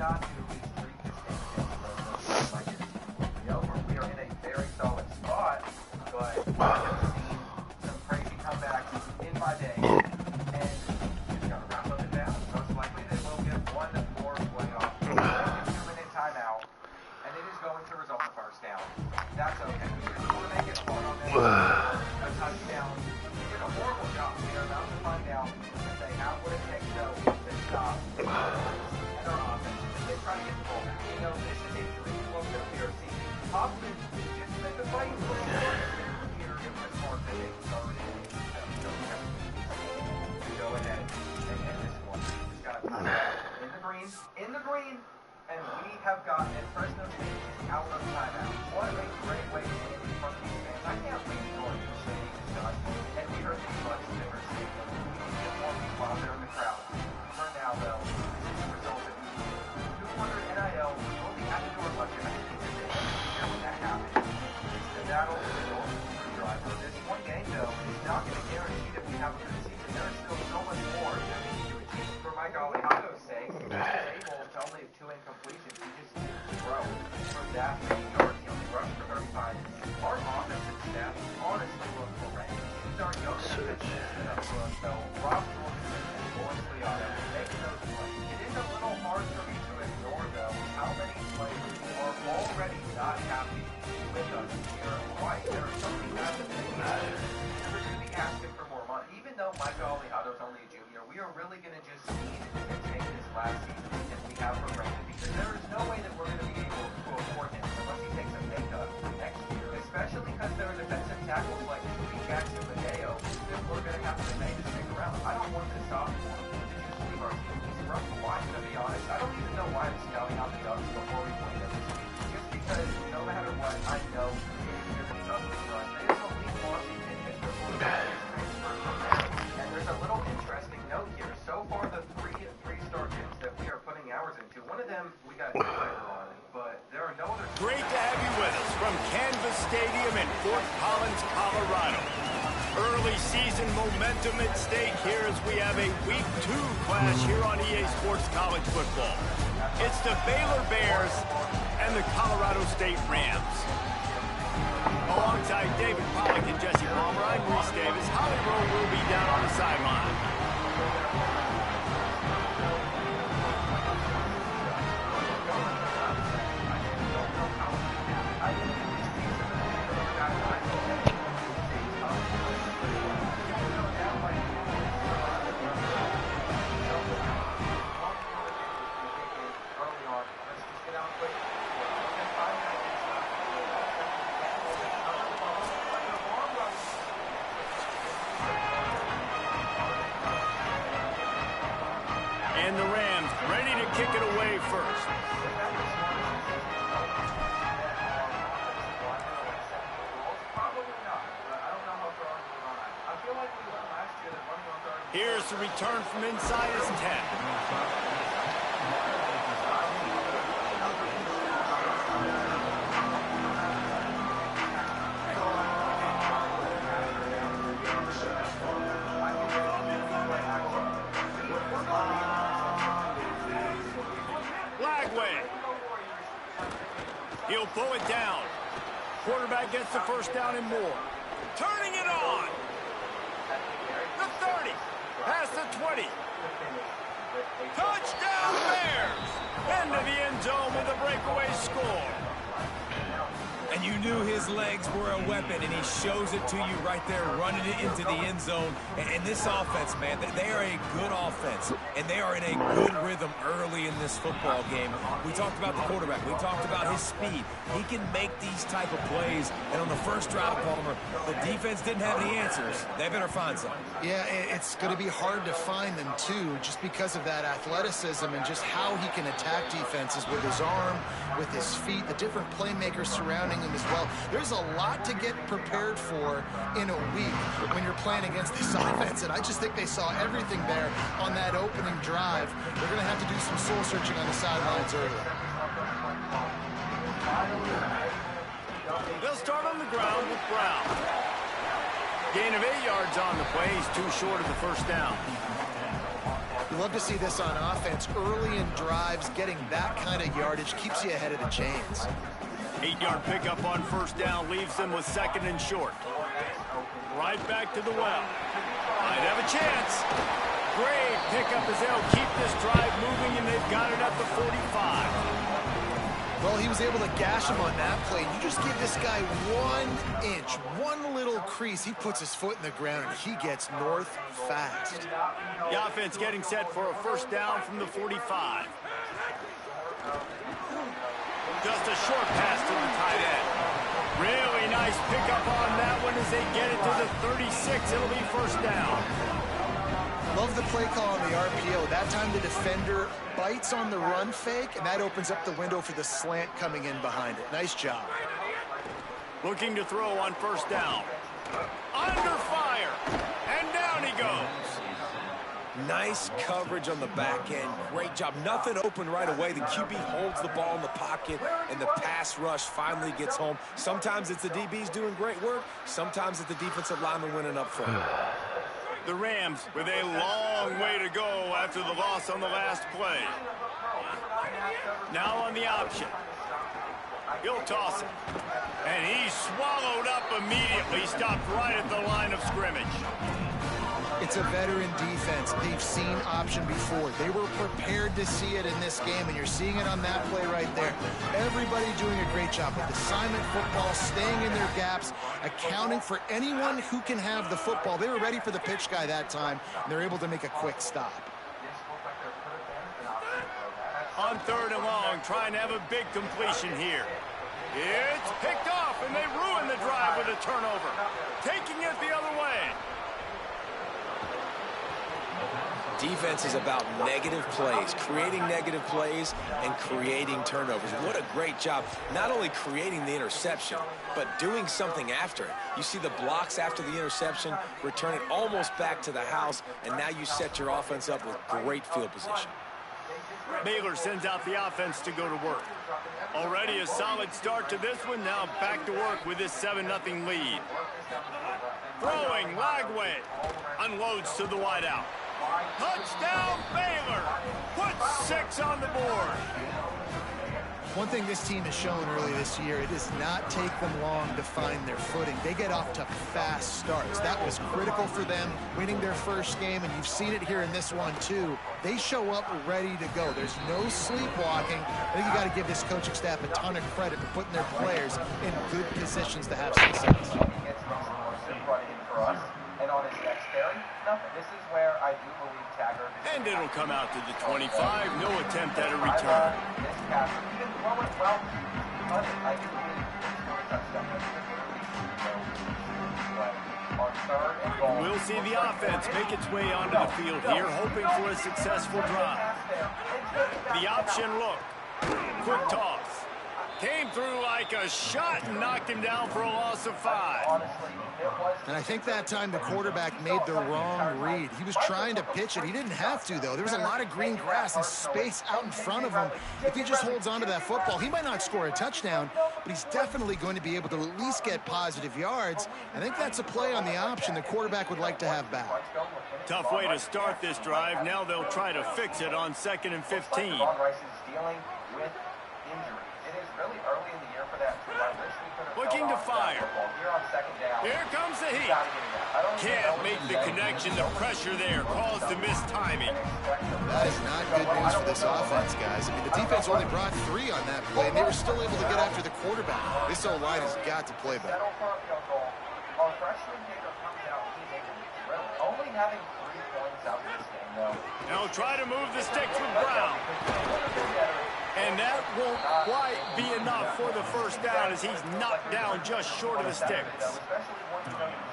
not to at least treat this game like it's completely over. We are in a very solid spot, but I've seen some crazy comebacks in my day, and just gotta wrap up and down. Most likely they will get one more playoff, a 2-minute timeout, and it is going to result in a first down. That's okay. We just want to make it fun on them. A touchdown. We did a horrible job. We are about to find out if they have what it takes to stop and our offense. They try to get the ball back. You know, this is a 3-12 that we are seeing. Possibly just make a fight for it. Here, it was more than they started. To go ahead and end this one. Just got to time out. In the green. And we have gotten Fresno State out of timeout. What a great way to get in front of these fans. I can't wait for it to say it's done. And we heard these much different stadium. We need to get more people out there in the crowd. For now, though, this is the result that we need. 200 NIL will be at the door budget. I think it's a when that happens. It's the battle for the North drive. This one game, though, is not going to guarantee that we have a good season. There is still so much more that we need to achieve. For Mike Aliado's sake, he was able to only have 2 incompletions. He just didn't throw for that many yards. He only rushed for 35. Our offensive staff honestly look horrendous. These are young defenses set up for us, though. Rob Jordan and Lawrence Leato making those plays. It is a little hard for me to ignore, though, how many players are already not happy with us here. Why? There are so many guys that they never going to be asking for more money. Even though Mike Aliado's only a junior, we are really going to just need to take this last season that we have for granted, because there is no way that we're going to be able to afford him unless he takes a pay cut next year, especially because there are defensive tackles like Jackson Mateo that we're going to have to pay to stick around. I don't want this sophomore to just leave our team. He's rough to watch, to be honest. I don't even know why I'm scouting out the Ducks before we play them. Just because no matter what, I know it is going to be ugly for us. They have Malik Washington as the quarterback transfer from there. And there's a little interesting note here. So far, the three-star kids that we are putting hours into, one of them we got a driver on, but there are no other. Great to have you with us from Canvas Stadium in Fort Collins, Colorado. Early season momentum at stake here as we have a Week 2 clash here on EA Sports College Football. It's the Baylor Bears and the Colorado State Rams. Alongside David Pollack and Jesse Palmer, I'm Reese Davis. Holly Rowe will be down on the sideline. And the Rams ready to kick it away first. Here's the return from inside his 10. He'll pull it down. Quarterback gets the first down and more. Turning it on. The 30. Past the 20. Touchdown Bears. Into the end zone with a breakaway score. And you knew his legs were a weapon, and he shows it to you right there, running it into the end zone. And this offense, man, they are a good offense, and they are in a good rhythm early in this football game. We talked about the quarterback. We talked about his speed. He can make these type of plays, and on the first drive, Palmer, the defense didn't have any answers. They better find some. Yeah, it's going to be hard to find them, too, just because of that athleticism and just how he can attack defenses with his arm, with his feet, the different playmakers surrounding him as well. There's a lot to get prepared for in a week when you're playing against this offense, and I just think they saw everything there on that opening drive. They're going to have to do some soul searching on the sidelines early. They'll start on the ground with Brown. Gain of 8 yards on the play. He's too short of the first down. love to see this on offense. Early in drives, getting that kind of yardage keeps you ahead of the chains. 8-yard pickup on first down leaves them with 2nd and short. Right back to the well. Might have a chance. Great pickup as they'll keep this drive moving, and they've got it at the 45. Well, he was able to gash him on that play. You just give this guy 1 inch, one little crease. He puts his foot in the ground, and he gets north fast. The offense getting set for a first down from the 45. Just a short pass to the tight end. Really nice pickup on that one as they get it to the 36. It'll be first down. Love the play call on the RPO. That time the defender bites on the run fake, and that opens up the window for the slant coming in behind it. Nice job. Looking to throw on first down. Under fire. And down he goes. Nice coverage on the back end. Great job. Nothing open right away. The QB holds the ball in the pocket, and the pass rush finally gets home. Sometimes it's the DBs doing great work. Sometimes it's the defensive lineman winning up front. The Rams with a long way to go after the loss on the last play. Now on the option. He'll toss it. And he's swallowed up immediately. Stopped right at the line of scrimmage. It's a veteran defense. They've seen option before. They were prepared to see it in this game, and you're seeing it on that play right there. Everybody doing a great job with assignment football, staying in their gaps, accounting for anyone who can have the football. They were ready for the pitch guy that time, and they're able to make a quick stop. On 3rd and long, trying to have a big completion here. It's picked off, and they ruin the drive with a turnover. Taking it the other way. Defense is about negative plays, creating negative plays and creating turnovers. What a great job, not only creating the interception, but doing something after it. You see the blocks after the interception, return it almost back to the house, and now you set your offense up with great field position. Baylor sends out the offense to go to work. Already a solid start to this one, now back to work with this 7-0 lead. Throwing, Lagway, unloads to the wideout. Touchdown, Baylor! Puts 6 on the board. One thing this team has shown early this year, it does not take them long to find their footing. They get off to fast starts. That was critical for them, winning their first game, and you've seen it here in this one, too. They show up ready to go. There's no sleepwalking. I think you got to give this coaching staff a ton of credit for putting their players in good positions to have success. And on his next carry, nothing. This is where I do believe Taggart is. And it'll come out to the 25. No attempt at a return. This pass, he didn't throw it well. I do believe he's going to touchdown. But on 3rd and goal. We'll see the offense make its way onto the field here, hoping for a successful drive. The option look. Quick toss. Came through like a shot and knocked him down for a loss of 5. And I think that time the quarterback made the wrong read. He was trying to pitch it. He didn't have to, though. There was a lot of green grass and space out in front of him. If he just holds on to that football, he might not score a touchdown, but he's definitely going to be able to at least get positive yards. I think that's a play on the option the quarterback would like to have back. Tough way to start this drive. Now they'll try to fix it on 2nd and 15. Really early in the year for that, too. I wish we could have looking to fire. Here on 2nd down. Here comes the heat. Can't make the connection. The pressure there caused the missed timing. That is not good news for this offense, guys. I mean, the defense only brought 3 on that play, and they were still able to get after the quarterback. This O-line has got to play better. Our freshman kicker comes out. He's able to only having 3 points out in this game, though. Now try to move the sticks with Brown. And that won't quite be enough for the first down as he's knocked down just short of the sticks.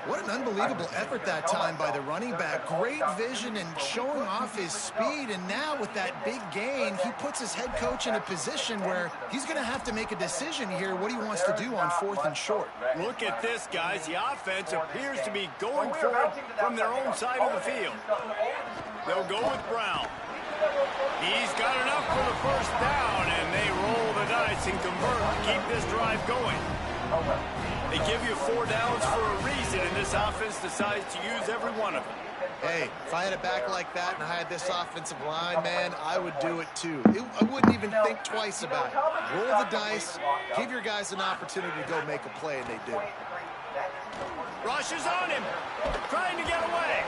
What an unbelievable effort that time by the running back. Great vision and showing off his speed. And now with that big gain, he puts his head coach in a position where he's going to have to make a decision here what he wants to do on 4th and short. Look at this, guys. The offense appears to be going for it from their own side of the field. They'll go with Brown. He's got enough for the first down, and they roll the dice and convert to keep this drive going. They give you 4 downs for a reason, and this offense decides to use every one of them. Hey, if I had a back like that and I had this offensive line, man, I would do it too. I wouldn't even think twice about it. Roll the dice, give your guys an opportunity to go make a play, and they do. Rushes on him, trying to get away.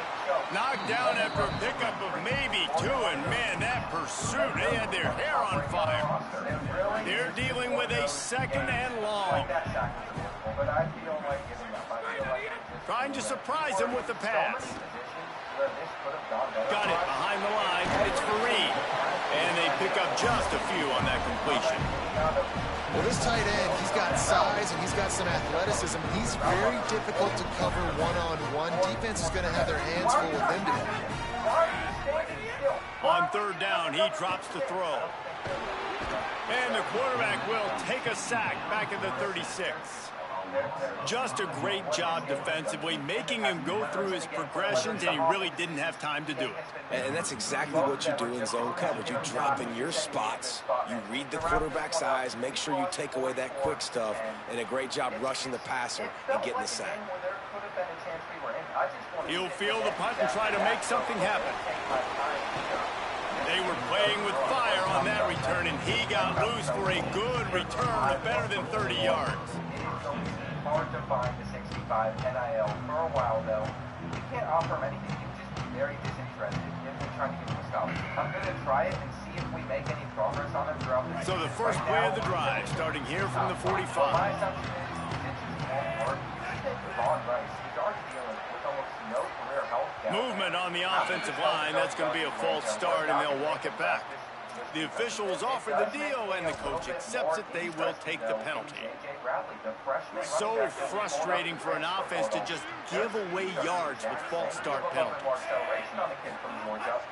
Knocked down after a pickup of maybe 2, and man, that pursuit, they had their hair on fire. They're dealing with a 2nd and long. Trying to surprise him with the pass. Got it behind the line. It's Fareed. And they pick up just a few on that completion. Well, this tight end, he's got size and he's got some athleticism. He's very difficult to cover one-on-one. Defense is going to have their hands full with him today. On 3rd down, he drops to throw. And the quarterback will take a sack back at the 36. Just a great job defensively, making him go through his progressions, and he really didn't have time to do it. And that's exactly what you do in zone coverage. You drop in your spots, you read the quarterback's eyes, make sure you take away that quick stuff, and a great job rushing the passer and getting the sack. He'll field the punt and try to make something happen. They were playing with fire on that return, and he got loose for a good return of better than 30 yards. Hard to find the 65 NIL for a while, though. We can't offer him anything. He would just be very disinterested in trying to get him a scholarship. I'm going to try it and see if we make any progress on him throughout the So the first play of the drive, starting here from the 45. My assumption is this is more work. Vaughn Rice, he's already dealing with almost no career health. Movement on the offensive line. That's going to be a false start, and they'll walk it back. The officials offer the deal, and the coach accepts it. They will take the penalty. So frustrating for an offense to just give away yards with false start penalties.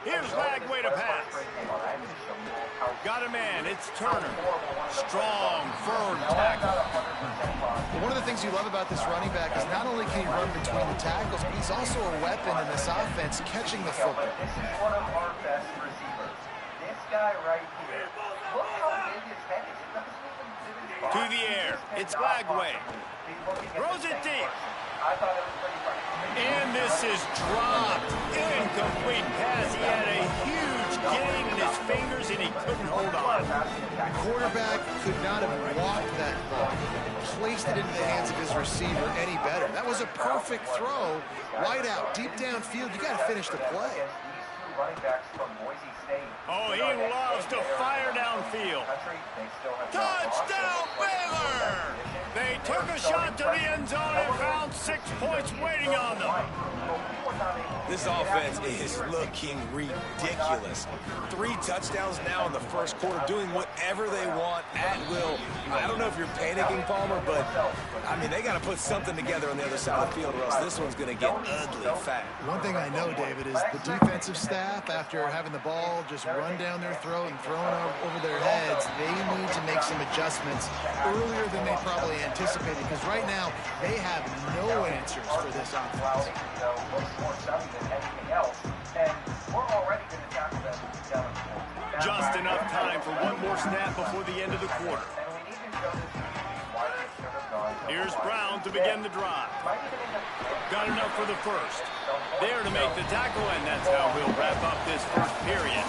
Here's Lagway to pass. Got a man. It's Turner. Strong, firm tackle. Well, one of the things you love about this running back is not only can he run between the tackles, but he's also a weapon in this offense catching the football. This is one of our best receivers. This guy right here. Look how big his head is. It doesn't even To the air. It's Lagway. Throws it deep. I thought it was pretty funny. And this is dropped. Incomplete pass. He had a huge gain in his fingers, and he couldn't hold on. The quarterback could not have walked that ball, placed it into the hands of his receiver any better. That was a perfect throw. Wide out, deep downfield. You got to finish the play. Running backs from Boise State. Oh, he loves to fire downfield. Touchdown, Baylor! They took a shot to the end zone and found 6 points waiting on them. This offense is looking ridiculous. 3 touchdowns now in the first quarter, doing whatever they want at will. I don't know if you're panicking, Palmer, but, I mean, they got to put something together on the other side of the field, or else this one's going to get ugly fast. One thing I know, David, is the defensive staff, after having the ball just run down their throat and thrown over their heads, they need to make some adjustments earlier than they probably anticipated, because right now they have no answers for this offense. Just enough time for one more snap before the end of the quarter. Here's Brown to begin the drive. Got enough for the first. There to make the tackle, and that's how we'll wrap up this first period.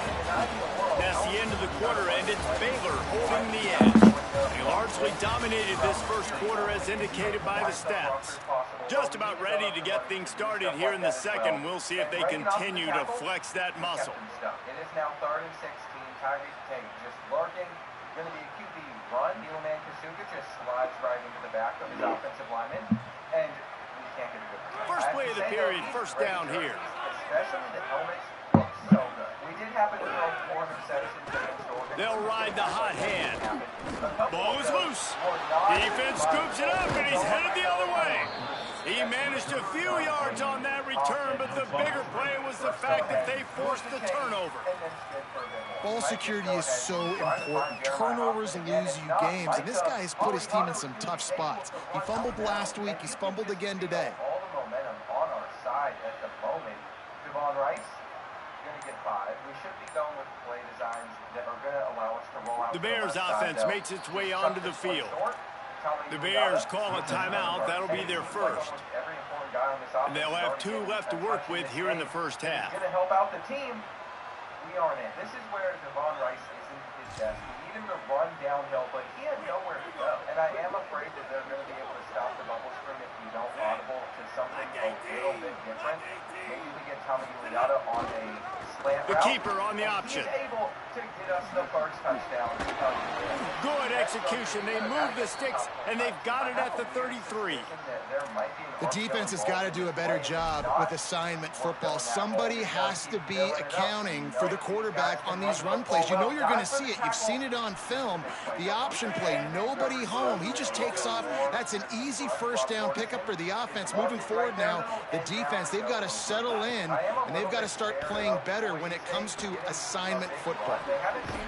That's the end of the quarter, and it's Baylor holding the edge. They largely dominated this first quarter as indicated by the stats. Just about ready to get things started here in the second. We'll see if they continue to flex that muscle. It is now 3rd and 16. Tyreek Tate just lurking. Going to be a QB run. Bcsu just slides right into the back of his offensive lineman. And we can't get a good one. First play of the period, first down here. Especially the helmets look so good. We did happen to throw 4 interceptions against Oregon. They'll ride the hot hand. Ball is loose. Defense scoops it up, and he's headed the other way. He managed a few yards on that return, but the bigger play was the fact that they forced the turnover. Ball security is so important. Turnovers lose you games, and this guy has put his team in some tough spots. He fumbled last week. He's fumbled again today. All the momentum on our side at the moment. Devon Rice going to get 5. We should be going with play designs that are going to allow us to roll out. The Bears offense makes its way onto the field. The Bears call a timeout. That'll be their first. Every important guy guy on this offense. And they'll have 2 left to work with here in the first half. He's going to help out the team. We aren't in. This is where Devon Rice isn't his best. We need him to run downhill, but he had nowhere to go. And I am afraid that they're going to be able to stop the bubble screen if we don't audible to something a little bit different. Maybe we get Tommy Uliata on a slant The route. keeper on the option. He's able to get us the first touchdown. Good execution. They move the sticks, and they've got it at the 33. The defense has got to do a better job with assignment football. Somebody has to be accounting for the quarterback on these run plays. You know you're going to see it. You've seen it on film. The option play, nobody home. He just takes off. That's an easy first down pickup for the offense. Moving forward now, the defense, they've got to settle in, and they've got to start playing better when it comes to assignment football.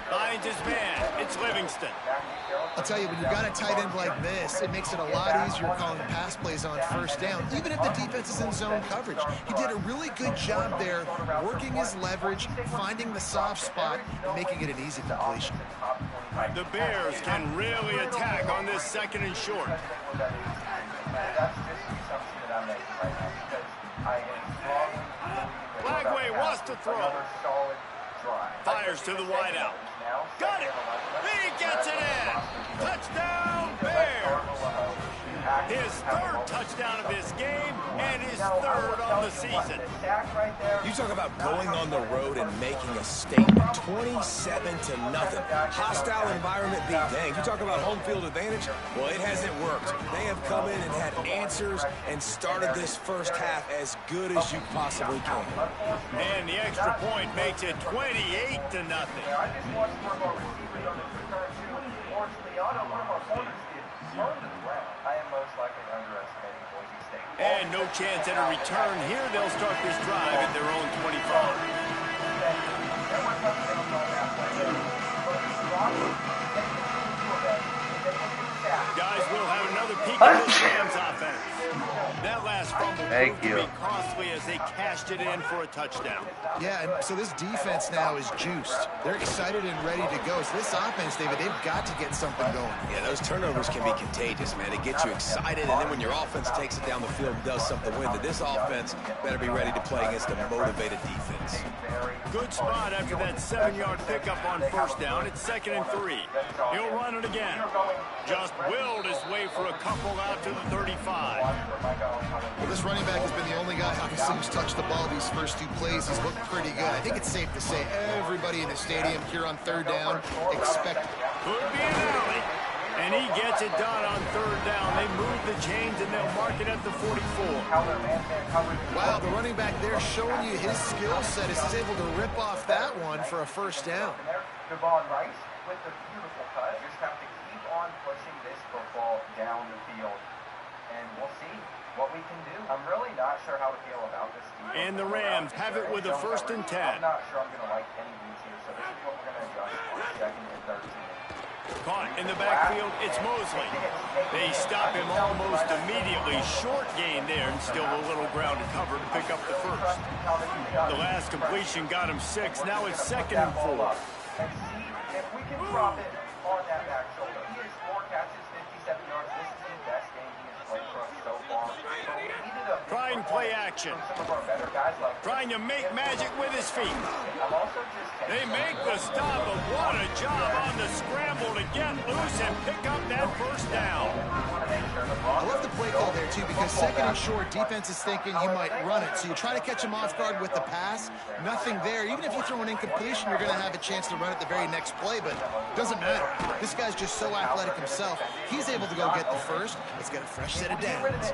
Finds his man. It's Livingston. I'll tell you, when you've got a tight end like this, it makes it a lot easier calling pass plays on first down, even if the defense is in zone coverage. He did a really good job there, working his leverage, finding the soft spot, and making it an easy completion. The Bears can really attack on this 2nd and short. Lagway wants to throw. Fires to the wideout. Got it. He gets it in. Touchdown, Bears. His 3rd touchdown of this game and his 3rd on the season. You talk about going on the road and making a statement. 27-0. Hostile environment be danged. You talk about home field advantage? Well, it hasn't worked. They have come in and had answers and started this first half as good as you possibly can. And the extra point makes it 28-0. I just watched one of our receivers on the return to Orange Liano. One of our corners did turn to the ground. I am most likely underestimating Boise State. And no chance at a return here. They'll start this drive at their own 25. Guys, we'll have another peek at this Rams offense. That last fumble proved to be costly as they cashed it in for a touchdown. Yeah, and so this defense now is juiced. They're excited and ready to go. So this offense, David, they've got to get something going. Yeah, those turnovers can be contagious, man. They get you excited, and then when your offense takes it down the field and does something with it, this offense better be ready to play against a motivated defense. Good spot after that 7-yard pickup on first down. It's 2nd and 3. He'll run it again. Just willed his way for a couple out to the 35. Well, this running back has been the only guy, obviously, who's touched the ball these first 2 plays. He's looked pretty good. I think it's safe to say everybody in the stadium here on 3rd down expect. Could be an alley. And he gets it done on 3rd down. They move the chains, and they'll mark it at the 44. Wow, the running back there showing you his skill set as he's able to rip off that one for a first down. Devon Rice with the beautiful cut. Just have to keep on pushing this football down the field, and we'll see what we can do. I'm really not sure how to feel about this team. And the Rams have it with a 1st and 10. I'm not sure I'm going to like any moves here, so this is what we're going to adjust on 2nd and 13. Caught in the backfield, it's Mosley. They stop him almost immediately. Short gain there, and still a little ground to cover to pick up the 1st. The last completion got him 6. Now it's 2nd and 4. And see if we can drop it on that back shoulder. He has 4 catches, 57 yards. This is the best game he has played for us so far. So we needed a Trying play action. some of our better guys like Trying to make magic with his feet. I'm also just They make the stop, but what a job on the scramble to get loose and pick up that 1st down. I love the play call there, too, because 2nd and short, defense is thinking you might run it. So you try to catch him off guard with the pass. Nothing there. Even if you throw an incompletion, you're going to have a chance to run it the very next play, but it doesn't matter. This guy's just so athletic himself. He's able to go get the 1st. Let's get a fresh set of downs.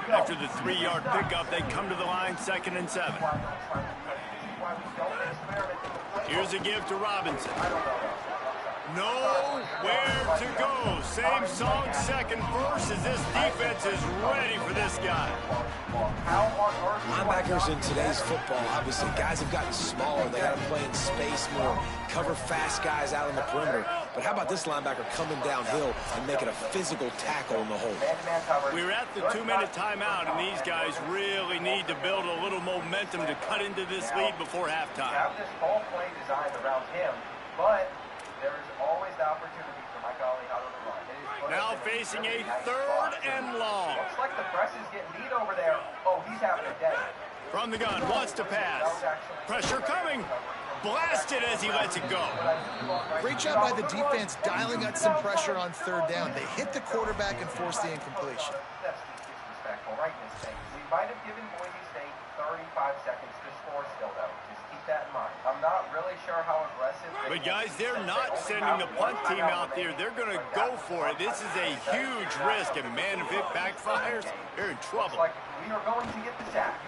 After the 3-yard pickup, they come to the line 2nd and 7. Here's a give to Robinson. Nowhere to go. Same song, 2nd verse, as this defense is ready for this guy. Linebackers in today's football, obviously, guys have gotten smaller. They got to play in space more, cover fast guys out on the perimeter. But how about this linebacker coming downhill and making a physical tackle in the hole? We're at the 2-minute timeout, and these guys really need to build a little momentum to cut into this lead before halftime. Have this whole play designed around him, but there is always the opportunity for my golly out of the run. Now facing a 3rd and long. Looks like the press is getting beat over there. Oh, he's having a day. From the gun, wants to pass. Pressure coming. Blasted as he lets it go. Great job by the defense dialing up some pressure on 3rd down. They hit the quarterback and forced the incompletion. That's disrespectful, right, Miss State? We might have given Boise State 35 seconds to score still, though. Just keep that in mind. I'm not really sure how aggressive. But, guys, they're not sending the punt team out there. They're going to go for it. This is a huge risk, and, man, if it backfires, they're in trouble. Like we are going to get the sack.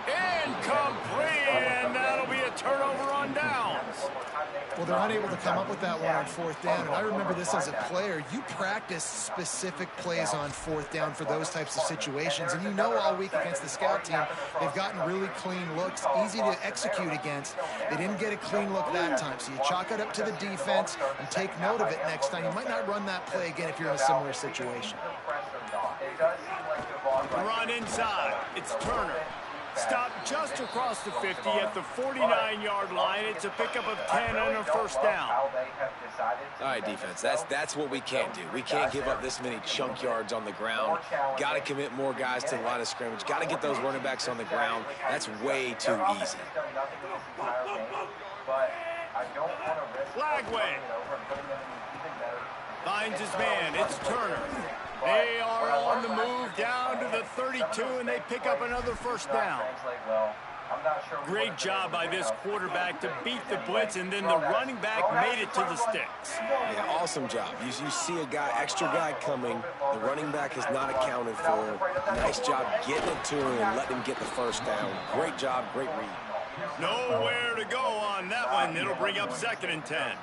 Incomplete, and that'll be a turnover on downs. Well, they're unable to come up with that one on 4th down, and I remember this as a player. You practice specific plays on 4th down for those types of situations, and you know all week against the scout team, they've gotten really clean looks, easy to execute against. They didn't get a clean look that time, so you chalk it up to the defense and take note of it next time. You might not run that play again if you're in a similar situation. Run inside. It's Turner. Stopped just across the 50 at the 49-yard line. It's a pickup of 10 and a 1st down. All right, defense, that's what we can't do. We can't give up this many chunk yards on the ground. Got to commit more guys to the line of scrimmage. Got to get those running backs on the ground. That's way too easy. Flagway finds his man. It's Turner. They are on the move down to the 32, and they pick up another 1st down. Great job by this quarterback to beat the blitz, and then the running back made it to the sticks. Yeah, awesome job. You see a extra guy coming. The running back is not accounted for. Nice job getting it to him and letting him get the 1st down. Great job, great read. Nowhere to go on that one. It'll bring up 2nd and 10.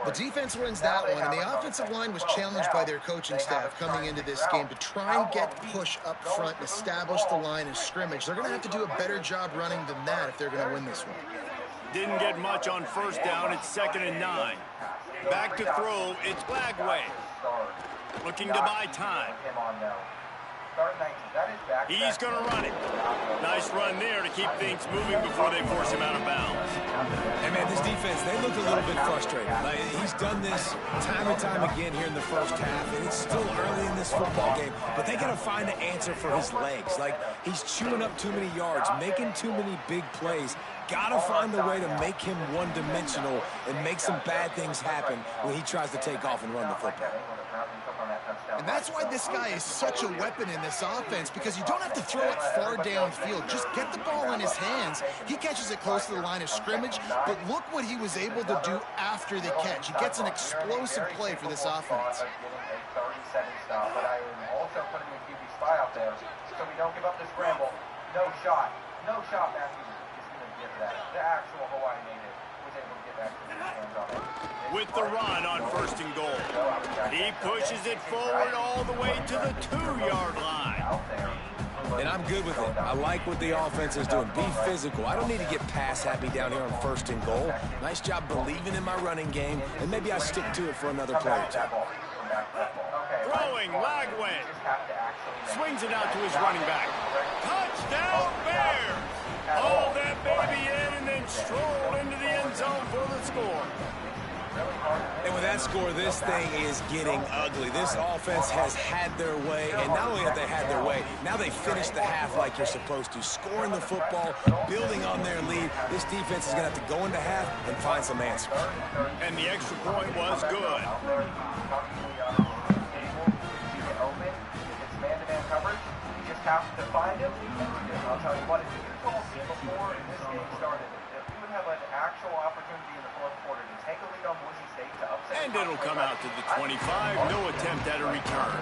The defense wins that one, and the offensive line was challenged by their coaching staff coming into this game to try and get push up front and establish the line of scrimmage. They're going to have to do a better job running than that if they're going to win this one. Didn't get much on 1st down. It's 2nd and 9. Back to throw. It's Flagway. Looking to buy time. He's going to run it. Nice run there to keep things moving before they force him out of bounds. And, man, this defense, they look a little bit frustrated. Like, he's done this time and time again here in the 1st half, and it's still early in this football game. But they got to find an answer for his legs. Like, he's chewing up too many yards, making too many big plays. Got to find a way to make him one-dimensional and make some bad things happen when he tries to take off and run the football. And that's why this guy is such a weapon in this offense, because you don't have to throw it far downfield. Just get the ball in his hands. He catches it close to the line of scrimmage, but look what he was able to do after the catch. He gets an explosive play for this offense. But I am also putting the QB spy out there so we don't give up the scramble. No shot. No shot, Matthew. The actual Hawaii native was able to get back to his hands on it. With the run on 1st and goal. He pushes it forward all the way to the 2-yard line. And I'm good with it. I like what the offense is doing. Be physical. I don't need to get pass happy down here on 1st and goal. Nice job believing in my running game, and maybe I stick to it for another play or two. Throwing, Lagway. Swings it out to his running back. Touchdown, Bears! Haul that baby in and then stroll into the end zone for the score. And with that score, this thing is getting ugly. This offense has had their way, and not only have they had their way, now they finished the half like you're supposed to, scoring the football, building on their lead. This defense is going to have to go into half and find some answers. And the extra point was good. Have to find him. I'll tell you what, if you told me before this game started that we would have an actual opportunity in the 4th quarter to take a lead on Boise State to upset. And it'll come out to the 25. No attempt at a return.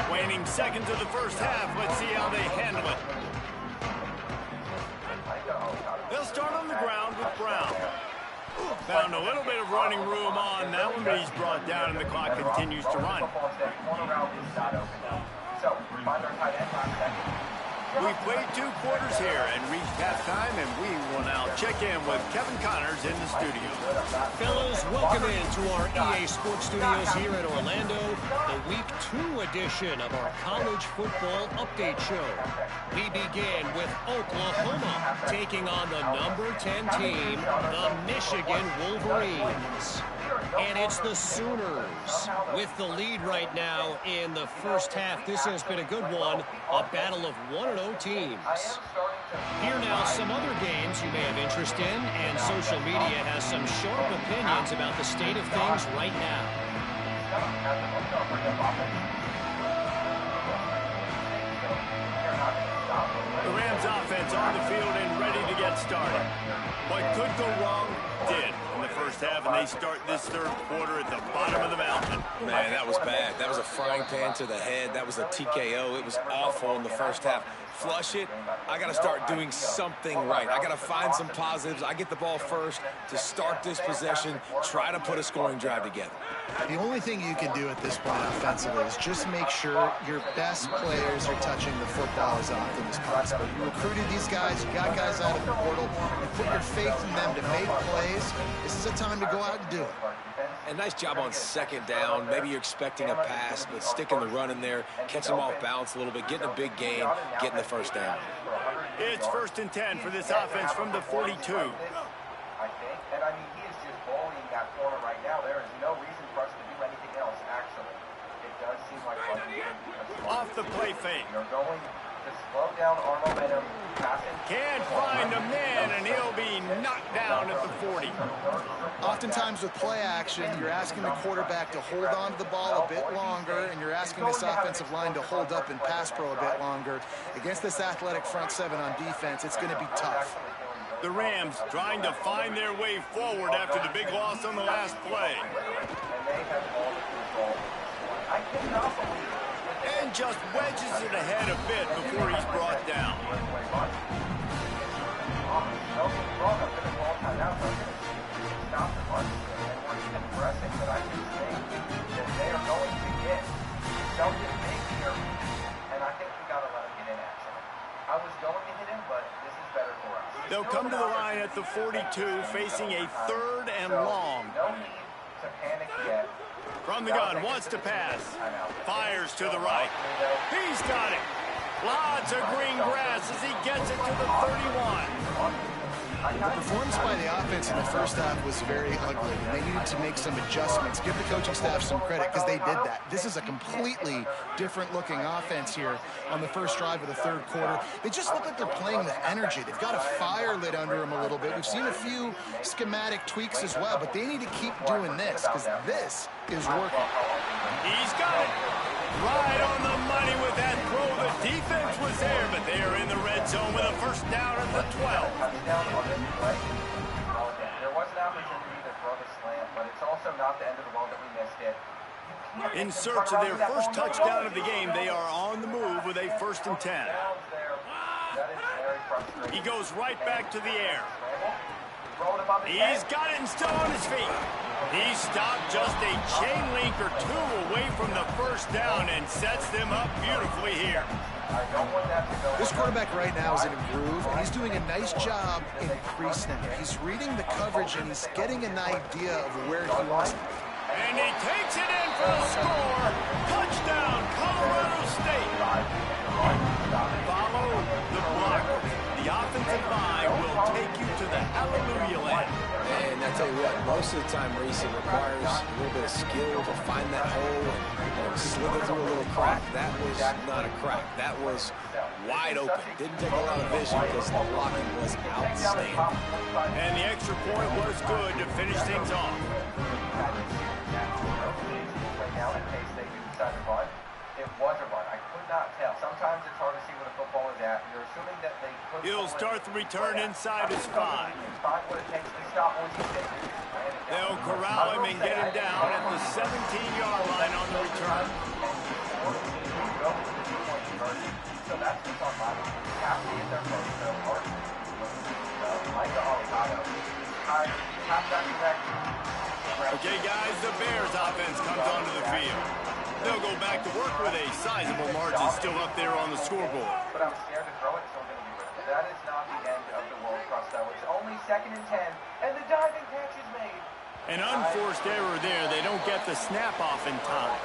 Waning seconds of the 1st half. Let's see how they handle it. They'll start on the ground with Brown. Found a little bit of running room on that one, but he's brought down and the clock continues to run. We played 2 quarters here and reached halftime, and we will now check in with Kevin Connors in the studio. Fellas, welcome into our EA Sports Studios here in Orlando, the Week 2 edition of our College Football Update Show. We begin with Oklahoma taking on the number 10 team, the Michigan Wolverines. And it's the Sooners with the lead right now in the first half. This has been a good one, a battle of 1-0 teams. Here now, some other games you may have interest in, and social media has some sharp opinions about the state of things right now. The Rams offense on the field and ready to get started. What could go wrong did in the first half, and they start this third quarter at the bottom of the mountain. Man, that was bad. That was a frying pan to the head. That was a TKO. It was awful in the first half. Flush it. I got to start doing something right. I got to find some positives. I get the ball first to start this possession, try to put a scoring drive together. The only thing you can do at this point offensively is just make sure your best players are touching the football as often as possible. You recruited these guys, you got guys out of the portal, you put your faith in them to make plays. This is a time to go out and do it. And nice job on second down. Maybe you're expecting a pass, but sticking the run in there, catching them off balance a little bit, getting a big gain, getting the first down. It's 1st and 10 for this offense from the 42. I think, and I mean, he is just bullying that corner right now. There is no reason for us to do anything else, actually. It does seem like Off the play fake. You're going to slow down our momentum. Can't find a man, and he'll be knocked down at the 40. Oftentimes with play action, you're asking the quarterback to hold on to the ball a bit longer, and you're asking this offensive line to hold up in pass pro a bit longer. Against this athletic front seven on defense, it's going to be tough. The Rams trying to find their way forward after the big loss on the last play. And just wedges it ahead a bit before he's brought down. They'll come to the line at the 42, facing a 3rd and long. No need to panic yet. From the gun, wants to pass. Fires to the right. He's got it. Lots of green grass as he gets it to the 31. The performance by the offense in the first half was very ugly. They needed to make some adjustments. Give the coaching staff some credit because they did that. This is a completely different looking offense here on the first drive of the third quarter. They just look like they're playing with energy. They've got a fire lit under them a little bit. We've seen a few schematic tweaks as well, but they need to keep doing this because this is working. He's got it. Right on the money with that throw. The defense was there, but they are in the red zone with a first down at the 12. There was an opportunity to throw the slant, but it's also not the end of the world that we missed it. In search of their first touchdown of the game, they are on the move with a 1st and 10. He goes right back to the air. He's got it and still on his feet. He stopped just a chain link or two away from the first down and sets them up beautifully here. This quarterback right now is in a groove, and he's doing a nice job in pre-snap. He's reading the coverage, and he's getting an idea of where he wants to be. And he takes it in for the score. Touchdown, Colorado State. Follow the block. The offensive line will take you to the hallelujah land. And I tell you what, most of the time, Reese, it requires a little bit of skill to find that hole and slither through a little crack. That was not a crack. That was wide open. Didn't take a lot of vision because the blocking was outstanding. And the extra point was good to finish things off. It was a run. I could not tell. Sometimes it's hard to see where the football is at. You're assuming that they put. He'll start the return inside his 5. They'll corral him and get him down at the 17-yard line on the return. So that's what's on my mind. You have to get their first. Okay, guys, the Bears offense comes onto the field. They'll go back to work with a sizable margin still up there on the scoreboard. But I'm scared to throw it, so I'm going to be with it. That is not the end of the world cross, though. It's only 2nd and 10, and the diving catch is made. An unforced error there. They don't get the snap off in time.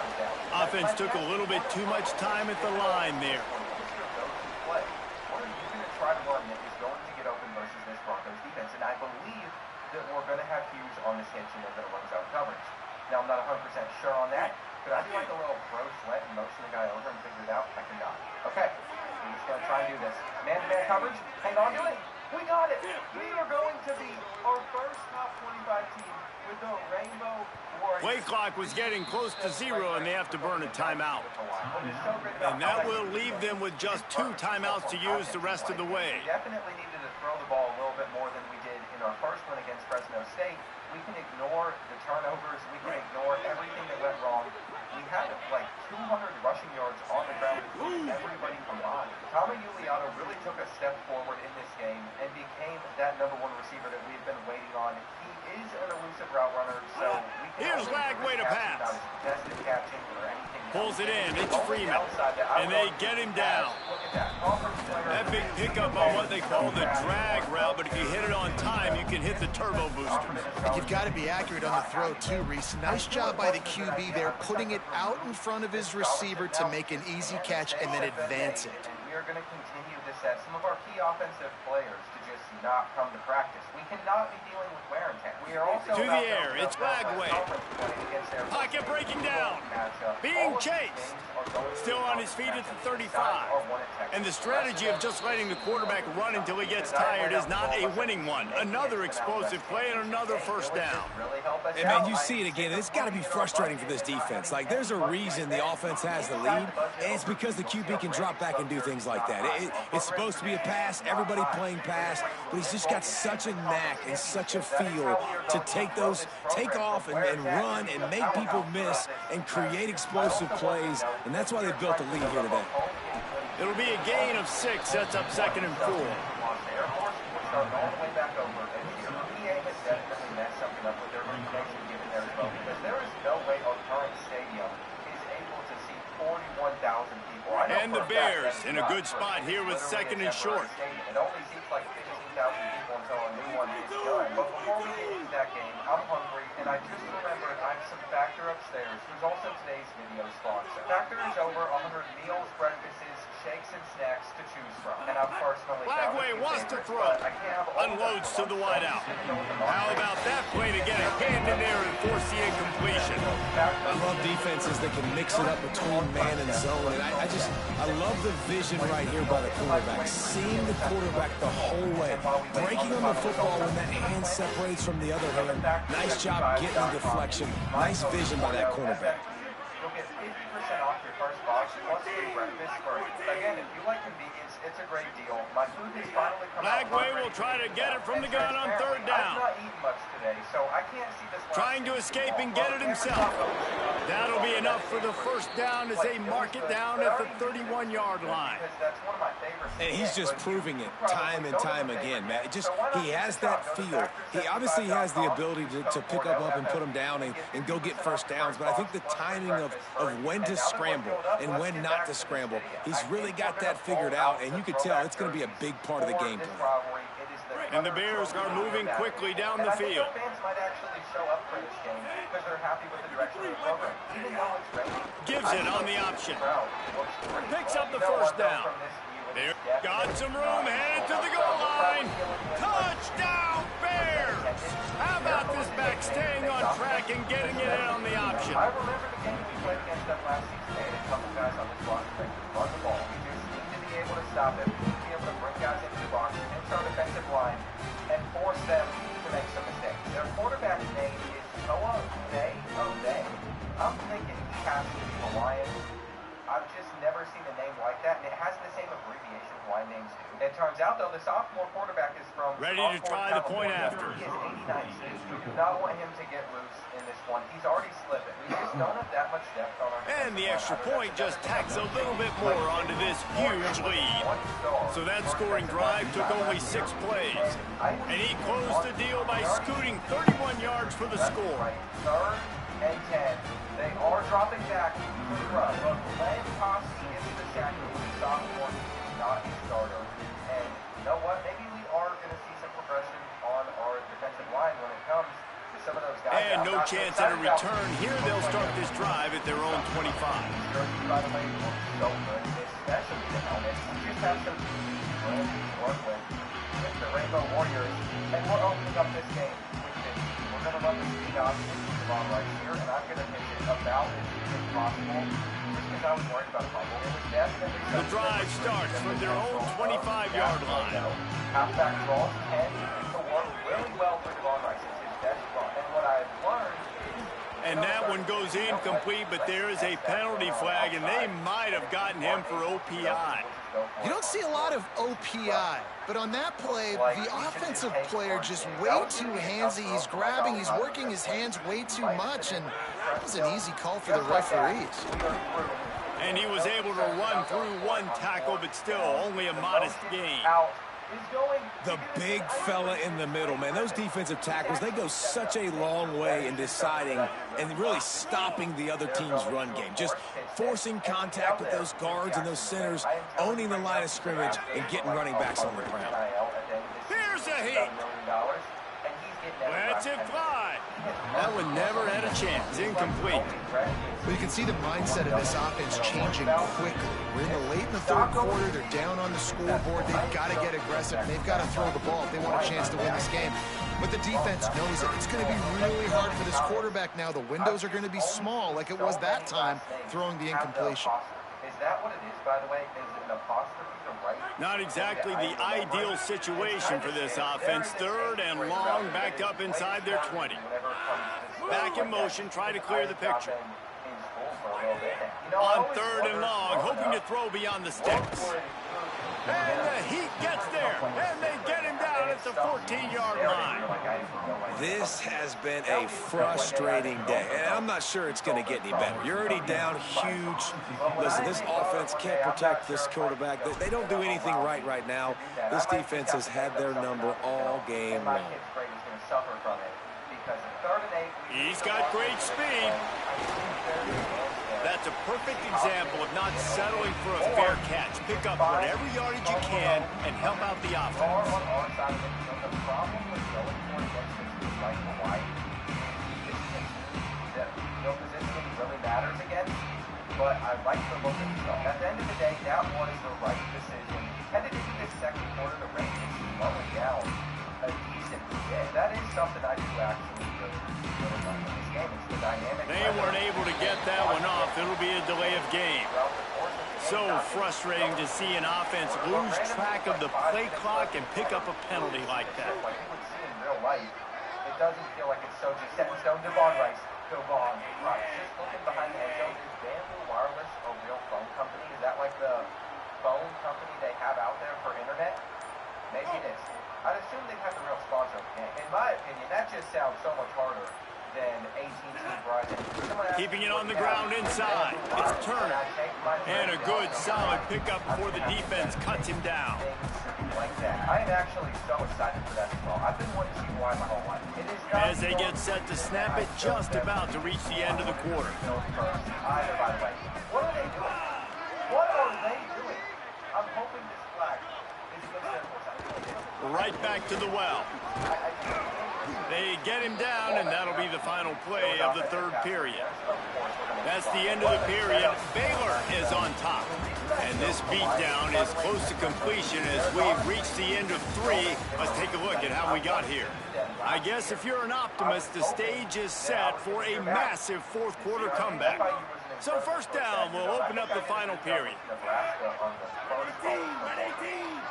Offense took a little bit too much time at the line there. What are you going to try to run that is going to get open versus this Broncos defense? And I believe that we're going to have Hughes on this hitch, and they're going to run zone coverage. Now, I'm not 100% sure on that. Could I do like a little throw sweat and motion the guy over and figure it out? I cannot. Okay, we're just going to try and do this. Man-to-man coverage. Hang on to it. We got it. We are going to be our first top 25 team with the Rainbow Warriors. Play clock was getting close to 0, and they have to burn a timeout. And that will leave them with just 2 timeouts to use the rest of the way. We definitely needed to throw the ball a little bit more than we did in our first one against Fresno State. We can ignore the turnovers. We can ignore everything that went wrong. We had like 200 rushing yards on the ground between everybody combined. Tommy Juliano really took a step forward in this game and became that #1 receiver that we've been waiting on. He is an elusive route runner, so we can Here's Lagway to pass. Pulls it in. It's Freeman. And they get him down. That big pickup on what they call the drag route, but if you hit it on time, you can hit the turbo booster. You've got to be accurate on the throw, too, Reese. Nice job by the QB there, putting it out in front of his receiver to make an easy catch and then advance it. And we are going to continue to set some of our key offensive players to just not come to practice. We cannot be dealing with wear and tear. We are also to the air. It's Lagway. Pocket breaking down. Being chased. Still on his feet at the 35. And the strategy of just letting the quarterback run until he gets tired is not a winning one. Another explosive play and another first down. And, man, you see it again. It's got to be frustrating for this defense. Like, there's a reason the offense has the lead, and it's because the QB can drop back and do things like that. It's supposed to be a pass, everybody playing pass, but he's just got such a knack and such a feel to take off and run and make people miss and create explosive plays, and that's why they built the lead here today. It'll be a gain of 6, sets up 2nd and 4. And the Bears in a good spot here with 2nd and short. It only seems like 15,000 people until a new one is done. But before we get into that game, I'm hungry, and I just remembered I have some Factor upstairs, who's also today's video sponsor. Factor is over 100 meals, breakfasts, shakes, and snacks to choose from. And I've personally Lagway wants to throw. Unloads to the wideout. How about that play to get a hand in there and force the incompletion? I love defenses that can mix it up between man and zone. And I love the vision right here by the quarterback. Seeing the quarterback the whole way. Breaking on the football when that hand separates from the other hand. Nice job getting the deflection. Nice vision by that cornerback. You'll get 50% off your first box plus free breakfast. Again, if you like convenience, it's a great deal. My food has finally come out. Lagway will try to get it from the gun on 3rd down. I've not eaten much today, so I can't see this. Trying to escape and get it himself. That'll be enough for the first down as they mark it down at the 31-yard line. And he's just proving it time and time again, man. He has that feel. He obviously has the ability to pick up and put them down and go get first downs, but I think the timing of when to scramble and when not to scramble, he's really got that figured out, and you can tell it's going to be a big part of the game plan. And the Bears are moving quickly down the field. Fans might actually show up for this game because they're happy with the direction of the program. Even though it's raining, gives it on the option. Picks up the first down. They've got some room, headed to the goal line. Touchdown, Bears! How about this back staying on track and getting it in on the option? I remember the game we played against them last season. They had a couple guys on this block that could run the ball. We just need to be able to stop it. We need to be able to bring guys into the box, into our defensive line, and force them to make some mistakes. Their quarterback's name is Noah O'Day. I'm thinking he has to be Hawaiian. I've just never seen a name like that, and it has the same abbreviation Hawaiian names do. It turns out, though, the sophomore quarterback is from... Ready to try the point after. He is 89. We do not want him to get loose in this one. He's already slipping. We just don't have that much depth on our... And the extra point just tacks a little bit more onto this huge lead. So that scoring drive took only 6 plays. And he closed the deal by scooting 31 yards for the score. 3rd and 10. They are dropping back to the run. But Glenn Costi is the second sophomore, not a starter. And you know what? Maybe we are going to see some progression on our defensive line when it comes to some of those guys. And no chance at a return. Here they'll start this drive at their own 25. By the way, looks so good, especially the helmets. We just have some room to work with the Rainbow Warriors. And we're opening up this game with 50 option is on right here, and I'm going to pitch it about as deep as possible, just because I was worried about a fumble. It was definitely The drive starts from their own 25-yard line. Halfback draws tend to work really well for Devon Rice. It's his best run. And what I've learned is... And that one goes incomplete, but there is a penalty flag, and they might have gotten him for OPI. You don't see a lot of OPI, but on that play, the offensive player just way too handsy. He's grabbing, he's working his hands way too much, and that was an easy call for the referees. And he was able to run through one tackle, but still only a modest gain. The big fella in the middle, man. Those defensive tackles, they go such a long way in deciding and really stopping the other team's run game. Just forcing contact with those guards and those centers, owning the line of scrimmage, and getting running backs on the ground. Here's a hit. Let's it fly. That one never had a chance. Incomplete. But you can see the mindset of this offense changing quickly. We're in the third quarter. They're down on the scoreboard. They've got to get aggressive. They've got to throw the ball if they want a chance to win this game. But the defense knows it. It's going to be really hard for this quarterback now. The windows are going to be small like it was that time throwing the incompletion. Is that what it is, by the way? Is it an apostrophe to right? Not exactly the ideal situation for this offense. Third and long, backed up inside their 20. Back in motion, try to clear the picture. On third and long, hoping to throw beyond the sticks. And the Heat gets there, and they get him down at the 14-yard line. This has been a frustrating day, and I'm not sure it's going to get any better. You're already down huge. Listen, this offense can't protect this quarterback. They don't do anything right now. This defense has had their number all game long. He's got great speed. That's a perfect example of not settling for a fair catch. Pick up whatever yardage you can and help out the offense. The problem with going for against this like Hawaii is that no positioning really matters against, but I like the look of stuff. At the end of the day, that was the right decision. Headed into this second quarter, the range is slowing down a decent bit. That is something I do actually really like in this game. It's the dynamic. They weren't able to get that one off. It'll be a delay of game. So frustrating to see an offense lose track of the play clock and pick up a penalty like that. Like you would see in real life, it doesn't feel like it's so just set in stone. Devon Rice, Devon Rice. Just looking behind the end zone, is Bamboo Wireless a real phone company? Is that like the phone company they have out there for internet? Maybe it is. I'd assume they'd have the real sponsor of the game. In my opinion, that just sounds so much harder than AT&T Verizon. Keeping it on the ground inside. It's Turner. And a good, solid pickup before the defense cuts him down. Like that. I am actually so excited for that as well. I've been wanting to see why my whole life. As they get set to snap it, just about to reach the end of the quarter. By the way, what are they doing? What are they doing? I'm hoping this flag is good for Right back to the well. They get him down, and that'll be the final play of the third period. That's the end of the period. Baylor is on top. And this beatdown is close to completion as we've reached the end of 3. Let's take a look at how we got here. I guess if you're an optimist, the stage is set for a massive fourth quarter comeback. So first down, we'll open up the final period.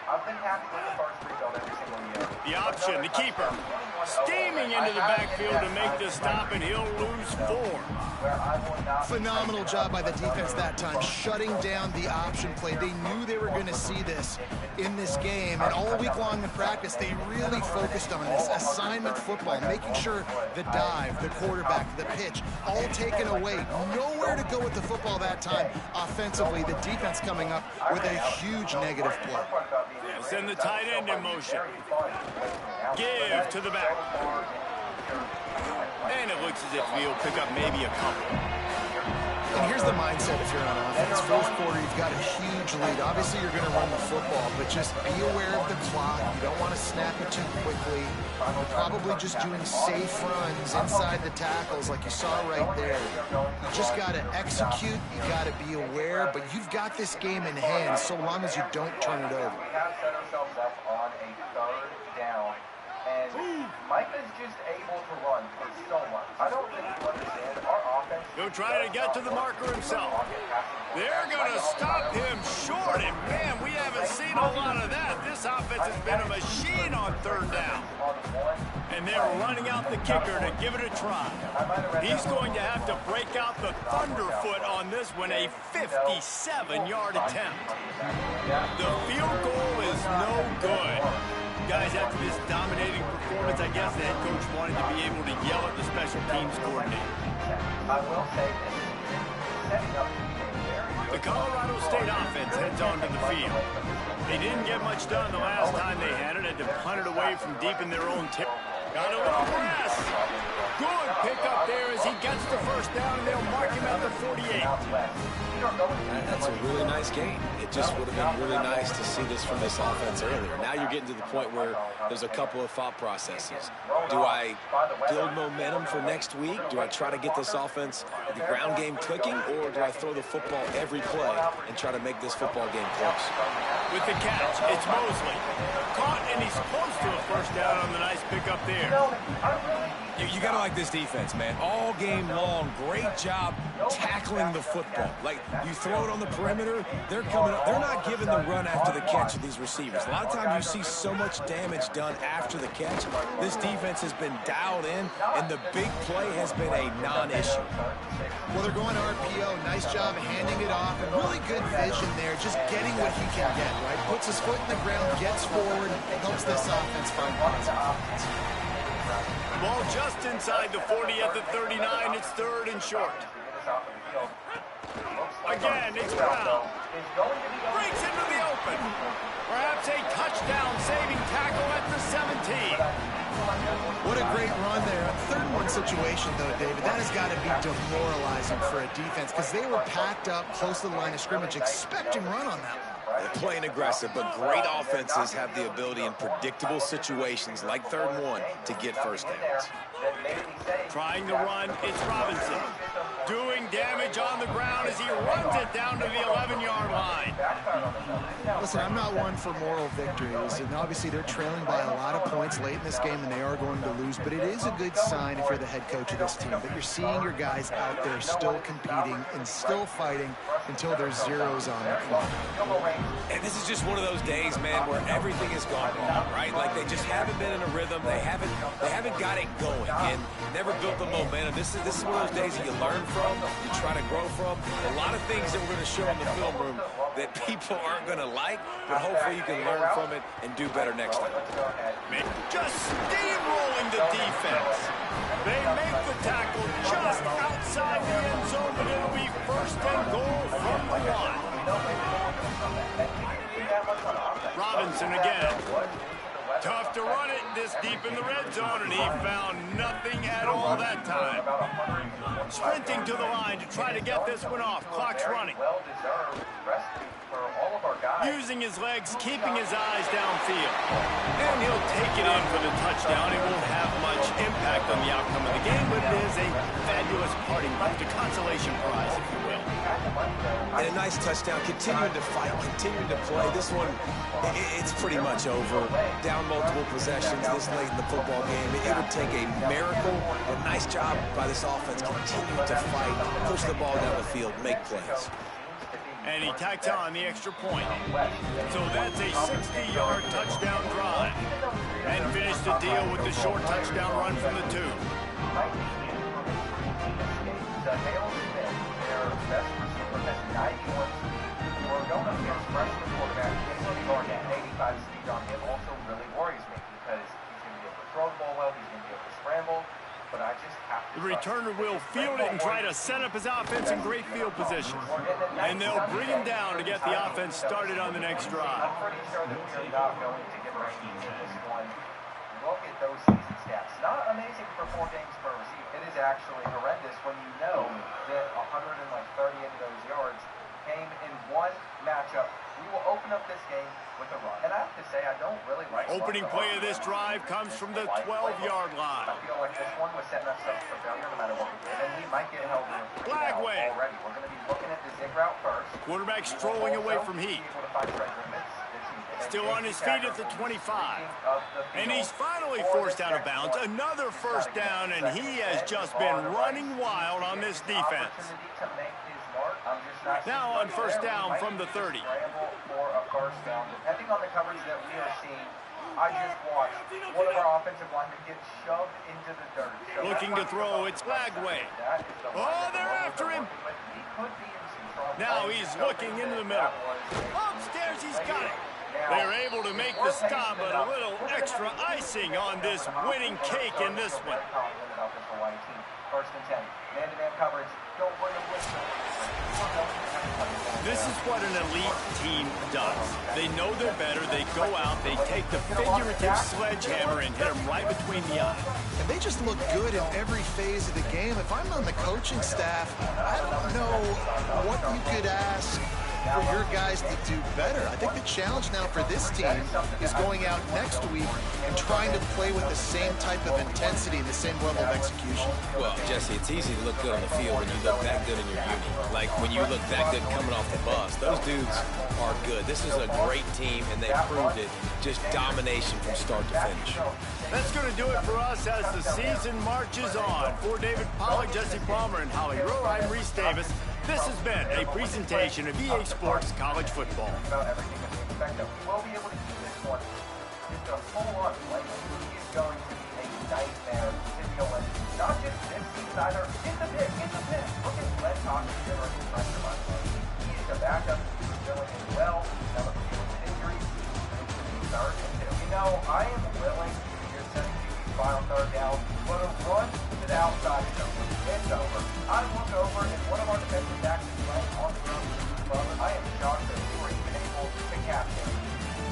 I've been happy with the first rebuild every single year. The option, the keeper, steaming into the backfield to make the stop, and he'll lose 4. Phenomenal job by the defense that time, shutting down the option play. They knew they were going to see this in this game, and all week long in practice, they really focused on this assignment football, making sure the dive, the quarterback, the pitch, all taken away. Nowhere to go with the football that time. Offensively, the defense coming up with a huge negative play. Send the tight end in motion. Give to the back. And it looks as if he'll pick up maybe a couple. And here's the mindset if you're on offense. Fourth quarter, you've got a huge lead. Obviously, you're going to run the football, but just be aware of the clock. You don't want to snap it too quickly. You're probably just doing safe runs inside the tackles like you saw right there. You just got to execute. You got to be aware, but you've got this game in hand so long as you don't turn it over. We have set ourselves up on a third down. And Micah's just able to run for so much. I He'll try to get to the marker himself. They're going to stop him short, and man, we haven't seen a lot of that. This offense has been a machine on third down. And they're running out the kicker to give it a try. He's going to have to break out the thunderfoot on this one, a 57-yard attempt. The field goal is no good. Guys, after this dominating performance, I guess the head coach wanted to be able to yell at the special teams coordinator. I will say this is setting up. The Colorado State offense heads onto the field. They didn't get much done the last time they had it. Had to punt it away from deep in their own territory. Got a little press. Good pickup there as he gets the first down, and they'll mark him at the 48. That's a really nice game. It just would have been really nice to see this from this offense earlier. Now you're getting to the point where there's a couple of thought processes. Do I build momentum for next week? Do I try to get this offense, the ground game clicking, or do I throw the football every play and try to make this football game close? With the catch, it's Mosley. Caught, and he's close to a first down on the nice pickup there. You got to like this defense, man. All game long, great job tackling the football. Like, you throw it on the perimeter, they're coming up. They're not giving the run after the catch of these receivers. A lot of times you see so much damage done after the catch. This defense has been dialed in, and the big play has been a non-issue. Well, they're going RPO. Nice job handing it off, and really good vision there, just getting what he can get, right? Puts his foot in the ground, gets forward, helps this offense find points. Ball just inside the 40 at the 39. It's third and short. Again, it's Brown. Breaks into the open. Perhaps a touchdown-saving tackle at the 17. What a great run there. Third and one situation, though, David, that has got to be demoralizing for a defense because they were packed up close to the line of scrimmage, expecting run on that one. They're playing aggressive, but great offenses have the ability in predictable situations like third and one to get first downs. Trying to run, it's Robinson. Doing damage on the ground as he runs it down to the 11-yard line. Listen, I'm not one for moral victories, and obviously they're trailing by a lot of points late in this game, and they are going to lose, but it is a good sign if you're the head coach of this team that you're seeing your guys out there still competing and still fighting until there's zeros on the clock. And this is just one of those days, man, where everything has gone wrong, right? Like they just haven't been in a rhythm. They haven't got it going and never built the momentum. This is one of those days that you learn from, you try to grow from. A lot of things that we're going to show in the film room that people aren't going to like, but hopefully you can learn from it and do better next time. Just steamrolling the defense. They make the tackle just outside the end zone, but it'll be first and goal from the one. Robinson again. Tough to run it this deep in the red zone, and he found nothing at all that time. Sprinting to the line to try to get this one off. Clock's running. Using his legs, keeping his eyes downfield. And he'll take it in for the touchdown. It won't have much impact on the outcome of the game, but it is a fabulous parting gift, a consolation prize, if you will. And a nice touchdown, continuing to fight, continuing to play. This one, it's pretty much over. Down multiple possessions this late in the football game. It would take a miracle, but nice job by this offense, continue to fight, push the ball down the field, make plays. And he tacked on the extra point. So that's a 60-yard touchdown drive. And finished the deal with the short touchdown run from the two. We're going up against freshman quarterback Kinsley Garnett. 85 speed on him also really worries me because he's going to be able to throw the ball well, he's going to be able to scramble, but I just have to... The returner will field it and try to set up his offense in great field position. And they'll bring him down to get the offense started on the next drive. I'm pretty sure that we're not going to get rankings in this one. Look at those season stats. Not amazing for 4 games per receiver. It is actually horrendous when you know that 138 of those yards came in one matchup. We will open up this game with a run. And I have to say, I don't really like... Opening play of this drive comes from the 12-yard line. I feel like this one was setting us up for failure no matter what we did. And we might get held to flag way already. We're going to be looking at the zig route first. Quarterback strolling away from heat. Still on his feet at the 25. And he's finally forced out of bounds. Another first down, and he has just been running wild on this defense. Now on first down from the 30. Depending on the coverage that we are seeing, I just watched one of our offensive linemen get shoved into the dirt. Looking to throw, it's Flagway. Oh, they're after him. Now he's looking into the middle. Upstairs, he's got it. They're able to make the stop, but a little extra icing on this winning cake in this one. First and 10. Man-to-man coverage. Don't bring a whistle. This is what an elite team does. They know they're better. They go out. They take the figurative sledgehammer and hit them right between the eyes. And they just look good in every phase of the game. If I'm on the coaching staff, I don't know what you could ask for your guys to do better. I think the challenge now for this team is going out next week and trying to play with the same type of intensity and the same level of execution. Well, Jesse, it's easy to look good on the field when you look that good in your uni. Like when you look that good coming off the bus. Those dudes are good. This is a great team, and they proved it. Just domination from start to finish. That's going to do it for us as the season marches on. For David Pollack, Jesse Palmer, and Holly Rowe, I'm Reese Davis. This has been a presentation of EA Sports College Football. About everything that we expect of. We will be able to keep this one just a full-on play. He is going to be a nightmare to deal with. Not just this season either. Get the pick, get the pick. Look at Glenn Thompson generating pressure by the way. He is a backup. He's doing it well. Now look at his injuries. He's third and 2. You know, I am willing to just send these final third down, but a run to the outside is over. It's over. I look over and one of our defensive backs is playing on the ground. I am shocked that we were even able to catch him.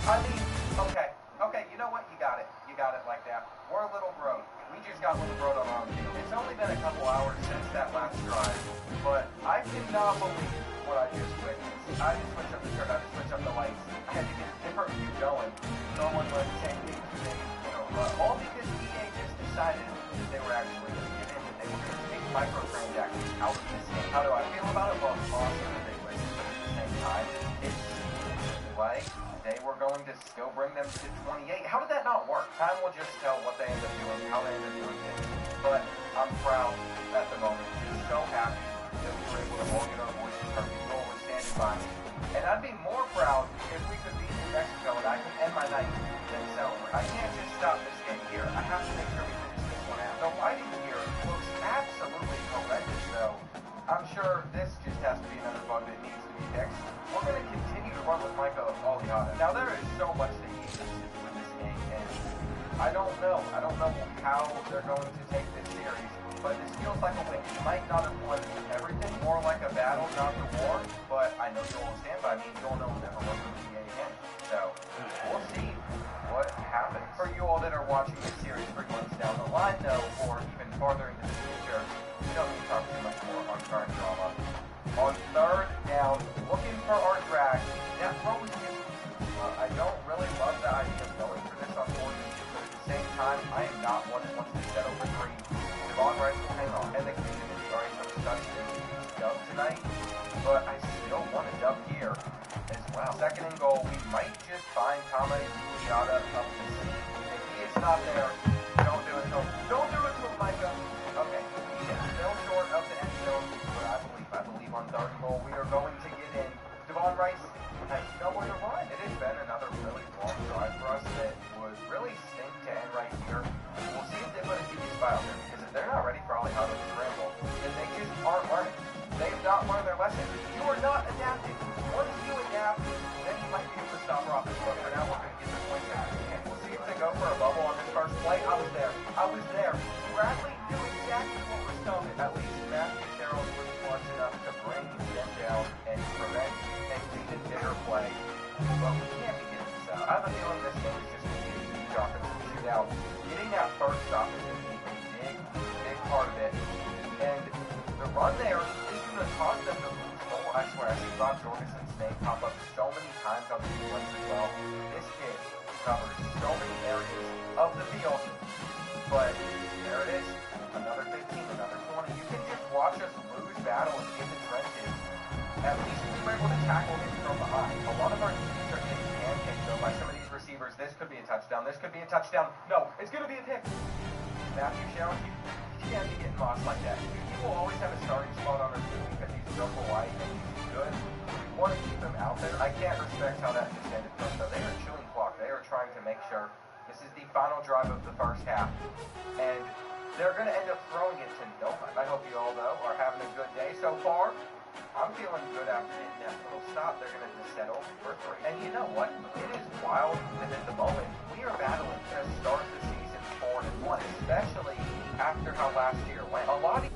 I mean, okay, you know what? You got it. You got it like that. We're a little broke. We just got a little broke on our field. It's only been a couple hours since that last drive, but I cannot believe what I just witnessed. I just switched up the shirt. I just switched up the lights. I had to get a different view going. No one was saying all because EA just decided that they were actually going to get in and they were going to take microtransactions out of this game. How do I feel about it? Well, awesome that they win, but at the same time, it's like they were going to still bring them to 28. How did that not work? Time will just tell what they end up doing, how they end up doing it. But I'm proud at the moment. Just so happy that we were able to all get our voices heard. People were standing by me. And I'd be more proud if we could beat New Mexico and I could end my night than celebrate. I can't just stop this game here. I have to make sure we finish this one out. The lighting here looks absolutely horrendous, though. I'm sure this just has to be another bug that needs to be fixed. We're going to continue to run with Michael Aliada. Now, there is so much that he needs to do in this game, and I don't know how they're going to take this series, but this feels like a win. You might not have won everything, more like a battle, not the war, but I know you'll stand by me. You'll know we'll never work with the EA again. So, we'll see what happens. For you all that are watching this series 3 months down the line, though, or even farther into the future, we don't need to talk too much more on current drama. On third down, looking for our drag. That throw was just I don't really love the idea of going for this on 4th and 2, but at the same time, I am not one that wants to settle for 3. Devon Rice will hang on, and the community already took such a dub tonight, but I still want a dub here as well. Second and goal, we might just find Tama Aliada up the seam. If he is not there, don't do it to him. Don't do it to him, Micah. Okay, he is still short of the end zone, but I believe on third and goal, we are going to get in. Devon Rice has nowhere to run. It has been another really long drive for us that would really stink to end right here. We'll see if they put a QB spy out there, because if they're not ready for Aliada to scramble, then they just aren't learning. They have not learned their lesson. You are not adapting. Once you adapt, then you might be able to stop Rockets. But for now, we're going to get the points out of the game. We'll see if they go for a bubble on this first play. I was there. Bradley knew exactly what was coming. At least Matthew Terrell was smart enough to bring them down and prevent a even bigger play. But we can't be getting this out. I have a feeling this game is just going to be a huge offensive shootout. Getting that first stop is going to be a big part of it. And the run there is going to cause them to lose more. I swear, I see Rob Jorgensen's name pop up so many times on the defense as well. This kid covers so many areas of the field. But there it is. Another 15, another 20. You can just watch us lose battles in the trenches. At least we were able to tackle him from behind. A lot of our teams are getting pancakes So by some of these receivers, this could be a touchdown. This could be a touchdown. No, it's going to be a pick. Matthew Showers, you can't be getting lost like that. He will always have a starting spot on our team because he's Joker White and he's good. We want to keep him out there. I can't respect how that just ended. So they are chewing clock. They are trying to make sure this is the final drive of the first half. And they're going to end up throwing it to nobody. I hope you all, though, are having a good day so far. I'm feeling good after getting that little stop. They're going to just settle for 3. And you know what? It is wild. And at the moment, we are battling to start the season 4-1, especially after how last year went. A lot of